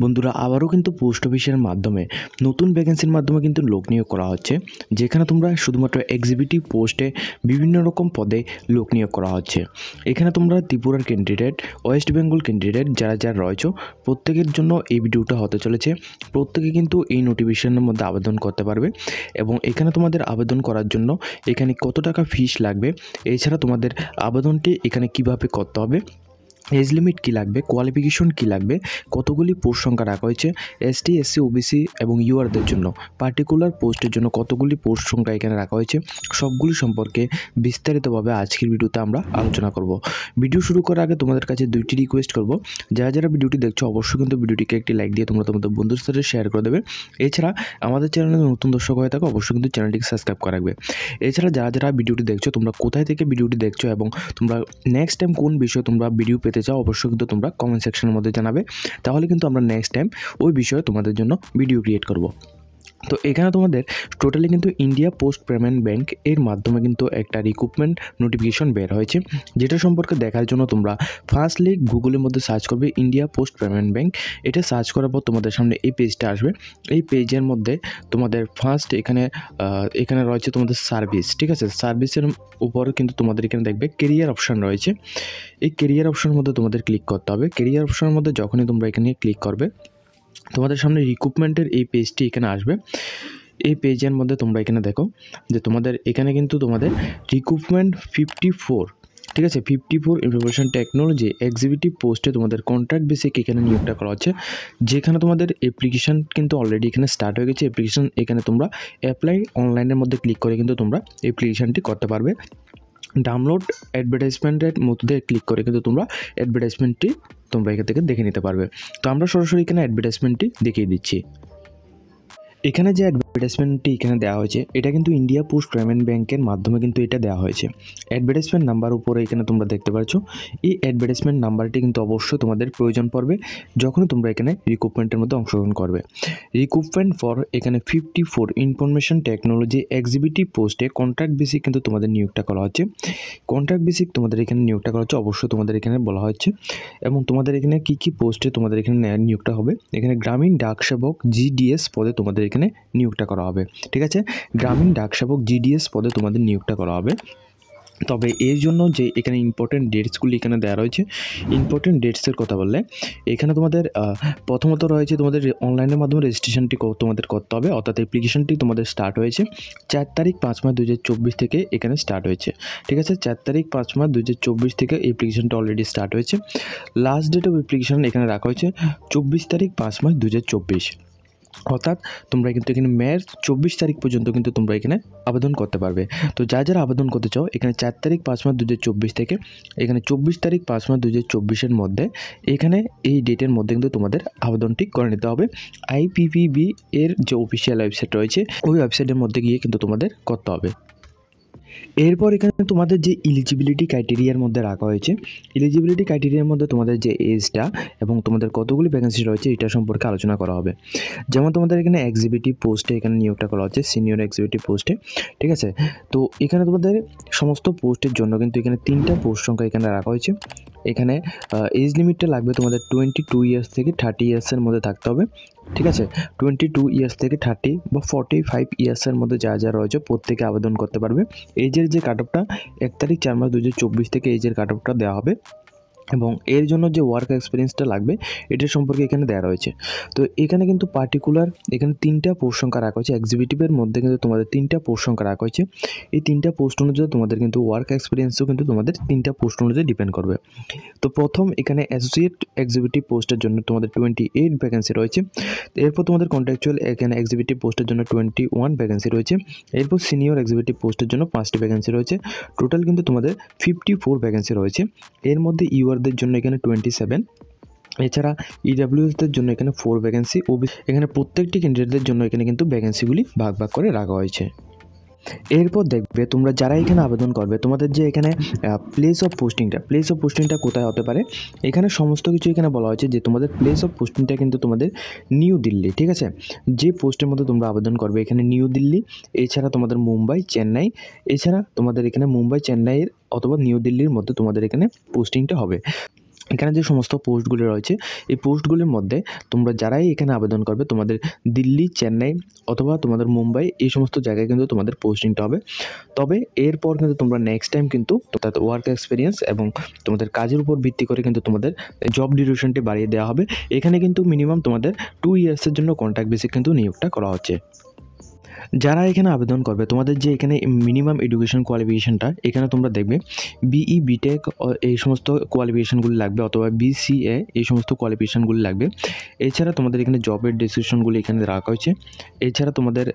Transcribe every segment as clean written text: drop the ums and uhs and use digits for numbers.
বন্ধুরা আবারও কিন্তু পোস্ট অফিসের মাধ্যমে নতুন ভ্যাকেন্সির মাধ্যমে কিন্তু লোক নিয়োগ করা হচ্ছে, যেখানে তোমরা শুধুমাত্র এক্সিকিউটিভ পোস্টে বিভিন্ন রকম পদে লোক নিয়োগ করা হচ্ছে। এখানে তোমরা ত্রিপুরার ক্যান্ডিডেট, ওয়েস্ট বেঙ্গল ক্যান্ডিডেট যারা রয়েছে প্রত্যেকের জন্য এই ভিডিওটা হতে চলেছে। প্রত্যেকে কিন্তু এই নোটিফিকেশনের মধ্যে আবেদন করতে পারবে এবং এখানে তোমাদের আবেদন করার জন্য এখানে কত টাকা ফিস লাগবে, এছাড়া তোমাদের আবেদনটি এখানে কিভাবে করতে হবে, এজ লিমিট কী লাগবে, কোয়ালিফিকেশন কী লাগবে, কতগুলি পোস্ট সংখ্যা রাখা হয়েছে, এসটি এসসি ওবিসি এবং ইউআরদের জন্য পার্টিকুলার পোস্টের জন্য কতগুলি পোস্ট সংখ্যা এখানে রাখা হয়েছে, সবগুলি সম্পর্কে বিস্তারিতভাবে আজকের ভিডিওতে আমরা আলোচনা করব। ভিডিও শুরু করার আগে তোমাদের কাছে দুইটি রিকোয়েস্ট করব, যারা ভিডিওটি দেখছো অবশ্যই কিন্তু ভিডিওটিকে একটি লাইক দিয়ে তোমরা তোমাদের বন্ধুর সাথে শেয়ার করে দেবে। এছাড়া আমাদের চ্যানেলে নতুন দর্শক হয়ে থাকো অবশ্যই কিন্তু চ্যানেলটিকে সাবস্ক্রাইব করে রাখবে। এছাড়া যারা ভিডিওটি দেখছো তোমরা কোথায় থেকে ভিডিওটি দেখছো এবং তোমরা নেক্সট টাইম কোন বিষয়ে তোমরা ভিডিও পেতে চাও অবশ্যই কিন্তু তোমরা কমেন্ট সেকশনের মধ্যে জানাবে, তাহলে কিন্তু আমরা নেক্সট টাইম ওই বিষয়ে তোমাদের জন্য ভিডিও ক্রিয়েট করব। তো এখানে তোমাদের টোটালি কিন্তু ইন্ডিয়া পোস্ট পেমেন্ট ব্যাংক এর মাধ্যমে কিন্তু একটা রিক্রুটমেন্ট নোটিফিকেশন বের হয়েছে, যেটা সম্পর্কে দেখার জন্য তোমরা ফার্স্টলি গুগলের মধ্যে সার্চ করবে ইন্ডিয়া পোস্ট পেমেন্ট ব্যাংক। এটা সার্চ করার পর তোমাদের সামনে এই পেজটা আসবে। এই পেজের মধ্যে তোমাদের ফার্স্ট এখানে রয়েছে তোমাদের সার্ভিস, ঠিক আছে। সার্ভিসের উপর কিন্তু তোমাদের এখানে দেখবে কেরিয়ার অপশান রয়েছে। এই কেরিয়ার অপশানের মধ্যে তোমাদের ক্লিক করতে হবে। কেরিয়ার অপশানের মধ্যে যখনই তোমরা এখানে ক্লিক করবে তোমাদের সামনে রিক্রুটমেন্টের এই পেজটি এখানে আসবে। এই পেজের মধ্যে তোমরা এখানে দেখো যে তোমাদের এখানে কিন্তু তোমাদের রিক্রুটমেন্ট 54, ঠিক আছে, 54 ইনফরমেশন টেকনোলজি এক্সিকিউটিভ পোস্টে তোমাদের কন্ট্রাক্ট বেসিক এখানে নিয়োগটা করা হচ্ছে, যেখানে তোমাদের অ্যাপ্লিকেশান কিন্তু অলরেডি এখানে স্টার্ট হয়ে গেছে। অ্যাপ্লিকেশান এখানে তোমরা অ্যাপ্লাই অনলাইনের মধ্যে ক্লিক করে কিন্তু তোমরা অ্যাপ্লিকেশানটি করতে পারবে। ডাউনলোড অ্যাডভার্টাইজমেন্টের মধ্যে ক্লিক করে কিন্তু তোমরা অ্যাডভার্টাইজমেন্টটি তোমরা এখান থেকে দেখে নিতে পারবে। তো আমরা সরাসরি এখানে অ্যাডভার্টাইজমেন্টটি দেখিয়ে দিচ্ছি। এখানে যে অ্যাডভার্টাইজমেন্টটি এখানে দেওয়া হয়েছে এটা কিন্তু ইন্ডিয়া পোস্ট পেমেন্ট ব্যাংকের মাধ্যমে কিন্তু এটা দেওয়া হয়েছে। অ্যাডভার্টাইজমেন্ট নাম্বার উপরে এখানে তোমরা দেখতে পাচ্ছ। এই অ্যাডভার্টাইজমেন্ট নাম্বারটি কিন্তু অবশ্যই তোমাদের প্রয়োজন পড়বে যখন তোমরা এখানে রিক্রুটমেন্টের মধ্যে অংশগ্রহণ করবে। রিক্রুটমেন্ট ফর এখানে 54 ইনফরমেশন টেকনোলজি এক্সিকিউটিভ পোস্টে কন্ট্রাক্ট বেসিক কিন্তু তোমাদের নিয়োগটা করা হচ্ছে। কন্ট্রাক্ট বেসিক তোমাদের এখানে নিয়োগটা করা হচ্ছে, অবশ্যই তোমাদের এখানে বলা হচ্ছে। এবং তোমাদের এখানে কী পোস্টে তোমাদের এখানে নিয়োগটা হবে, এখানে গ্রামীণ ডাক সেবক জিডিএস পদে তোমাদের এখানে নিয়োগটা করা হবে, ঠিক আছে। গ্রামীণ ডাক সেবক জিডিএস পদে তোমাদের নিয়োগটা করা হবে। তবে এর জন্য যে এখানে ইম্পর্টেন্ট ডেটসগুলি এখানে দেওয়া রয়েছে, ইম্পর্টেন্ট ডেটসের কথা বললে এখানে তোমাদের প্রথমত রয়েছে তোমাদের অনলাইনের মাধ্যমে রেজিস্ট্রেশনটি তোমাদের করতে হবে, অর্থাৎ অ্যাপ্লিকেশনটি তোমাদের স্টার্ট হয়েছে 4 তারিখ 5 মাস 2024 থেকে এখানে স্টার্ট হয়েছে, ঠিক আছে। 4 তারিখ 5 মাস 2024 থেকে অ্যাপ্লিকেশনটা অলরেডি স্টার্ট হয়েছে। লাস্ট ডেট অফ অ্যাপ্লিকেশন এখানে রাখা হয়েছে 24 তারিখ 5 মাস 2024, অর্থাৎ তোমরা কিন্তু এখানে মের 24 তারিখ পর্যন্ত কিন্তু তোমরা এখানে আবেদন করতে পারবে। তো যারা আবেদন করতে চাও এখানে 4 তারিখ 5 মাস 2024 থেকে এখানে 24 তারিখ 5 মাস 2024-এর মধ্যে এখানে এই ডেটের মধ্যে কিন্তু তোমাদের আবেদনটি করে নিতে হবে। আইপিপিবি এর যে অফিসিয়াল ওয়েবসাইট রয়েছে ওই ওয়েবসাইটের মধ্যে গিয়ে কিন্তু তোমাদের করতে হবে। এরপর এখানে তোমাদের যে ইলিজিবিলিটি ক্রাইটেরিয়ার মধ্যে রাখা হয়েছে, ইলিজিবিলিটি ক্রাইটেরিয়ার মধ্যে তোমাদের যে এজটা এবং তোমাদের কতগুলি ভ্যাকেন্সি রয়েছে এটা সম্পর্কে আলোচনা করা হবে। যেমন তোমাদের এখানে এক্সিকিউটিভ পোস্টে এখানে নিয়োগটা করা হচ্ছে, সিনিয়র এক্সিকিউটিভ পোস্টে, ঠিক আছে। তো এখানে তোমাদের সমস্ত পোস্টের জন্য কিন্তু এখানে 3টা পোস্ট সংখ্যা এখানে রাখা হয়েছে। এখানে এজ লিমিটটা লাগবে তোমাদের 22 ইয়ার্স থেকে 30 ইয়ার্সের মধ্যে থাকতে হবে, ঠিক আছে। 22 ইয়ার্স থেকে 30 বা 45 ইয়ার্সের মধ্যে যা রয়েছে প্রত্যেকে আবেদন করতে পারবে। এজের যে কাট অফটা 1 তারিখ 4 মাস 2024 থেকে এজের কাট অফটা দেওয়া হবে এবং এর জন্য যে ওয়ার্ক এক্সপিরিয়েন্সটা লাগবে এটার সম্পর্কে এখানে দেওয়া রয়েছে। তো এখানে কিন্তু পার্টিকুলার এখানে 3টা পোস্ট সংখ্যা রাখা হয়েছে। এক্সিকিউটিভের মধ্যে কিন্তু তোমাদের 3টা পোস্ট সংখ্যা রাখা হয়েছে। এই 3টা পোস্ট অনুযায়ী তোমাদের কিন্তু ওয়ার্ক এক্সপিরিয়েন্সও কিন্তু তোমাদের 3টা পোস্ট অনুযায়ী ডিপেন্ড করবে। তো প্রথম এখানে অ্যাসোসিয়েট এক্সিকিউটিভ পোস্টের জন্য তোমাদের 28 ভ্যাকেন্সি রয়েছে। এরপর তোমাদের কন্ট্রাকচুয়াল এখানে এক্সিকিউটিভ পোস্টের জন্য 21 ভ্যাকেন্সি রয়েছে। এরপর সিনিয়র এক্সিকিউটিভ পোস্টের জন্য 5টি ভ্যাকেন্সি রয়েছে। টোটাল কিন্তু তোমাদের 54 ভ্যাকেন্সি রয়েছে। এর মধ্যে ইউআরদের জন্য এখানে 27, এছাড়া ইডাব্লিউএসদের জন্য এখানে 4 ভ্যাকেন্সি, এখানে প্রত্যেকটি ক্যান্ডিডেটদের জন্য এখানে কিন্তু ভ্যাকেন্সিগুলি ভাগ করে রাখা হয়েছে। এরপর দেখবে তোমরা যারা এখানে আবেদন করবে তোমাদের যে এখানে প্লেস অফ পোস্টিংটা কোথায় হতে পারে, এখানে সমস্ত কিছু এখানে বলা হয়েছে যে তোমাদের প্লেস অফ পোস্টিংটা কিন্তু তোমাদের নিউ দিল্লি, ঠিক আছে। যে পোস্টের মধ্যে তোমরা আবেদন করবে এখানে নিউ দিল্লি, এছাড়া তোমাদের মুম্বাই, চেন্নাই, এছাড়া তোমাদের এখানে মুম্বাই, চেন্নাইয়ের অথবা নিউ দিল্লির মধ্যে তোমাদের এখানে পোস্টিংটা হবে। এখানে যে সমস্ত পোস্টগুলি রয়েছে এই পোস্টগুলির মধ্যে তোমরা যারাই এখানে আবেদন করবে তোমাদের দিল্লি, চেন্নাই অথবা তোমাদের মুম্বাই এই সমস্ত জায়গায় কিন্তু তোমাদের পোস্টিংটা হবে। তবে এরপর কিন্তু তোমরা নেক্সট টাইম কিন্তু অর্থাৎ ওয়ার্ক এক্সপিরিয়েন্স এবং তোমাদের কাজের উপর ভিত্তি করে কিন্তু তোমাদের জব ডিউরেশনটি বাড়িয়ে দেওয়া হবে। এখানে কিন্তু মিনিমাম তোমাদের 2 ইয়ার্সের জন্য কন্ট্রাক্ট বেসিক কিন্তু নিয়োগটা করা হচ্ছে। যারা এখানে আবেদন করবে তোমাদের যে এখানে মিনিমাম এডুকেশন কোয়ালিফিকেশনটা এখানে তোমরা দেখবে বিই, বিটেক এই সমস্ত কোয়ালিফিকেশনগুলি লাগবে অথবা বিসিএ এই সমস্ত কোয়ালিফিকেশনগুলি লাগবে। এছাড়া তোমাদের এখানে জবের ডিসক্রিপশনগুলি এখানে রাখা হয়েছে। এছাড়া তোমাদের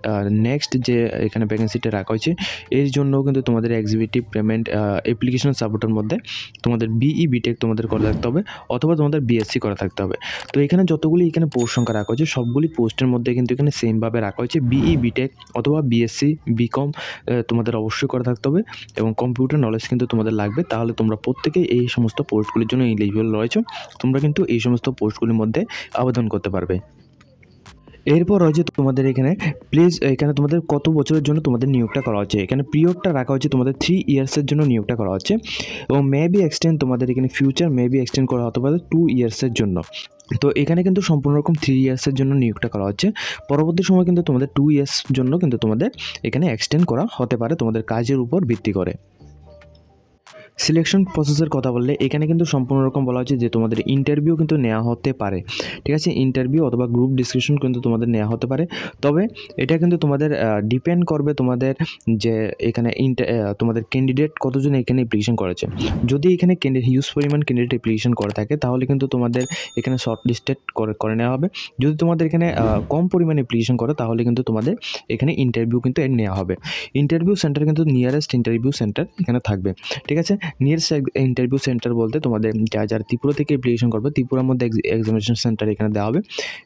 নেক্সট যে এখানে ভ্যাকেন্সিটা রাখা হয়েছে এর জন্য কিন্তু তোমাদের এক্সিকিউটিভ পেমেন্ট অ্যাপ্লিকেশন সাপোর্টের মধ্যে তোমাদের বিই, বিটেক তোমাদের করা থাকতে হবে অথবা তোমাদের বিএসসি করা থাকতে হবে। তো এখানে যতগুলি এখানে পোস্ট সংখ্যা রাখা হয়েছে সবগুলি পোস্টের মধ্যে কিন্তু এখানে সেমভাবে রাখা হয়েছে বিই, বিটেক অথবা বিএসসি, বিকম তোমাদের অবশ্যই করা থাকতে হবে এবং কম্পিউটার নলেজ কিন্তু তোমাদের লাগবে। তাহলে তোমরা প্রত্যেকেই এই সমস্ত পোস্টগুলির জন্য এলিজিবল রয়েছে। তোমরা কিন্তু এই সমস্ত পোস্টগুলির মধ্যে আবেদন করতে পারবে। এরপর রয়েছে তোমাদের এখানে প্লিজ এখানে তোমাদের কত বছরের জন্য তোমাদের নিয়োগটা করা হচ্ছে। এখানে পিরিয়ডটা রাখা হচ্ছে তোমাদের 3 ইয়ার্সের জন্য নিয়োগটা করা হচ্ছে এবং মেবি এক্সটেন্ড তোমাদের এখানে ফিউচার মেবি এক্সটেন্ড করা হতে পারে 2 ইয়ার্সের জন্য। তো এখানে কিন্তু সম্পূর্ণ রকম 3 ইয়ার্সের জন্য নিয়োগটা করা হচ্ছে। পরবর্তী সময় কিন্তু তোমাদের 2 ইয়ার্স জন্য কিন্তু তোমাদের এখানে এক্সটেন্ড করা হতে পারে তোমাদের কাজের উপর ভিত্তি করে। সিলেকশন প্রসেসের কথা বললে এখানে কিন্তু সম্পূর্ণ রকম বলা হচ্ছে যে তোমাদের ইন্টারভিউ কিন্তু নেওয়া হতে পারে, ঠিক আছে। ইন্টারভিউ অথবা গ্রুপ ডিসকাশন কিন্তু তোমাদের নেওয়া হতে পারে। তবে এটা কিন্তু তোমাদের ডিপেন্ড করবে তোমাদের যে এখানে তোমাদের ক্যান্ডিডেট কতজন এখানে অ্যাপ্লিকেশন করেছে। যদি এখানে হিউজ পরিমাণ ক্যান্ডিডেট অ্যাপ্লিকেশন করে থাকে তাহলে কিন্তু তোমাদের এখানে শর্ট লিস্টেড করে নেওয়া হবে। যদি তোমাদের এখানে কম পরিমাণে অ্যাপ্লিকেশন করে তাহলে কিন্তু তোমাদের এখানে ইন্টারভিউ কিন্তু নেওয়া হবে। ইন্টারভিউ সেন্টার কিন্তু নিয়ারেস্ট ইন্টারভিউ সেন্টার এখানে থাকবে, ঠিক আছে। নিয়ারেস্ট ইন্টারভিউ সেন্টার বলতে তোমাদের যারা ত্রিপুরা থেকে অ্যাপ্লিকেশন করবে ত্রিপুরার মধ্যে এক্সামিনেশন সেন্টার এখানে দেওয়া হবে।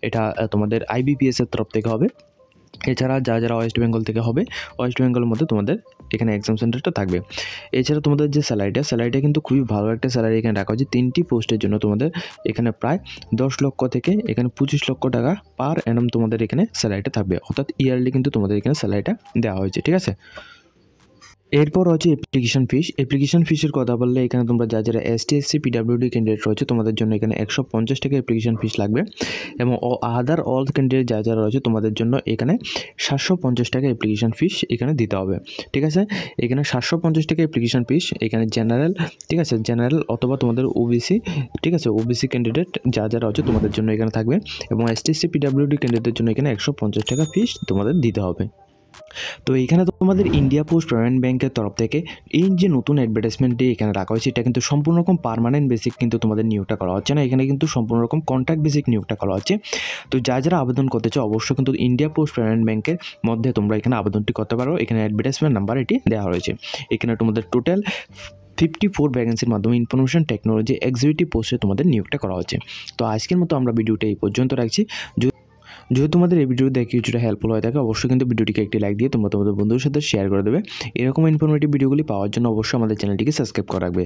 এটা তোমাদের IBPS এর তরফ থেকে হবে। এছাড়া যারা ওয়েস্ট বেঙ্গল থেকে হবে ওয়েস্ট বেঙ্গলের মধ্যে তোমাদের এখানে এক্সাম সেন্টারটা থাকবে। এছাড়া তোমাদের যে স্যালারিটা কিন্তু খুবই ভালো একটা স্যালারি এখানে রাখা হয়েছে। 3টি পোস্টের জন্য তোমাদের এখানে প্রায় 10 লক্ষ থেকে এখানে 25 লক্ষ টাকা পার অ্যানাম তোমাদের এখানে স্যালারিটা থাকবে, অর্থাৎ ইয়ারলি কিন্তু তোমাদের এখানে স্যালারিটা দেওয়া হয়েছে, ঠিক আছে। এরপর হচ্ছে অ্যাপ্লিকেশন ফিসের কথা বললে এখানে তোমরা যারা ST SC PWD ক্যান্ডিডেট রয়েছে তোমাদের জন্য এখানে 150 টাকা অ্যাপ্লিকেশন ফিস লাগবে এবং আদার অল ক্যান্ডিডেট যারা রয়েছে তোমাদের জন্য এখানে 750 টাকা অ্যাপ্লিকেশন ফিস এখানে দিতে হবে, ঠিক আছে। এখানে 750 টাকা অ্যাপ্লিকেশন ফিস এখানে জেনারেল, ঠিক আছে, জেনারেল অথবা তোমাদের OBC, ঠিক আছে, OBC ক্যান্ডিডেট যারা রয়েছে তোমাদের জন্য এখানে থাকবে এবং ST SC PWD ক্যান্ডিডেটের জন্য এখানে 150 টাকা ফিস তোমাদের দিতে হবে। তো এখানে তোমাদের ইন্ডিয়া পোস্ট পেমেন্ট ব্যাংকের তরফ থেকে এই যে নতুন অ্যাডভার্টাইজমেন্টটি এখানে রাখা হয়েছে এটা কিন্তু সম্পূর্ণ রকম পার্মানেন্ট বেসিক কিন্তু তোমাদের নিয়োগটা করা হচ্ছে না, এখানে কিন্তু সম্পূর্ণ রকম কন্ট্রাক্ট বেসিক নিয়োগটা করা হচ্ছে। তো যারা আবেদন করতে চাও অবশ্যই কিন্তু ইন্ডিয়া পোস্ট পেমেন্ট ব্যাংকের মধ্যে তোমরা এখানে আবেদনটি করতে পারো। এখানে অ্যাডভার্টাইজমেন্ট নাম্বার এটি দেওয়া রয়েছে। এখানে তোমাদের টোটাল 54 ভ্যাকেন্সির মাধ্যমে ইনফরমেশন টেকনোলজি এক্সিকিউটিভ পোস্টে তোমাদের নিয়োগটা করা হচ্ছে। তো আজকের মতো আমরা ভিডিওটা এই পর্যন্ত রাখছি। যদি তোমাদের এই ভিডিও দেখে কিছুটা হেল্পফুল হয়ে থাকে অবশ্যই কিন্তু ভিডিওটিকে একটি লাইক দিয়ে তোমরা তোমাদের বন্ধুদের সাথে শেয়ার করে দেবে। এরকম ইনফরমেটিভ ভিডিওগুলি পাওয়ার জন্য অবশ্যই আমাদের চ্যানেলটিকে সাবস্ক্রাইব করে রাখবে।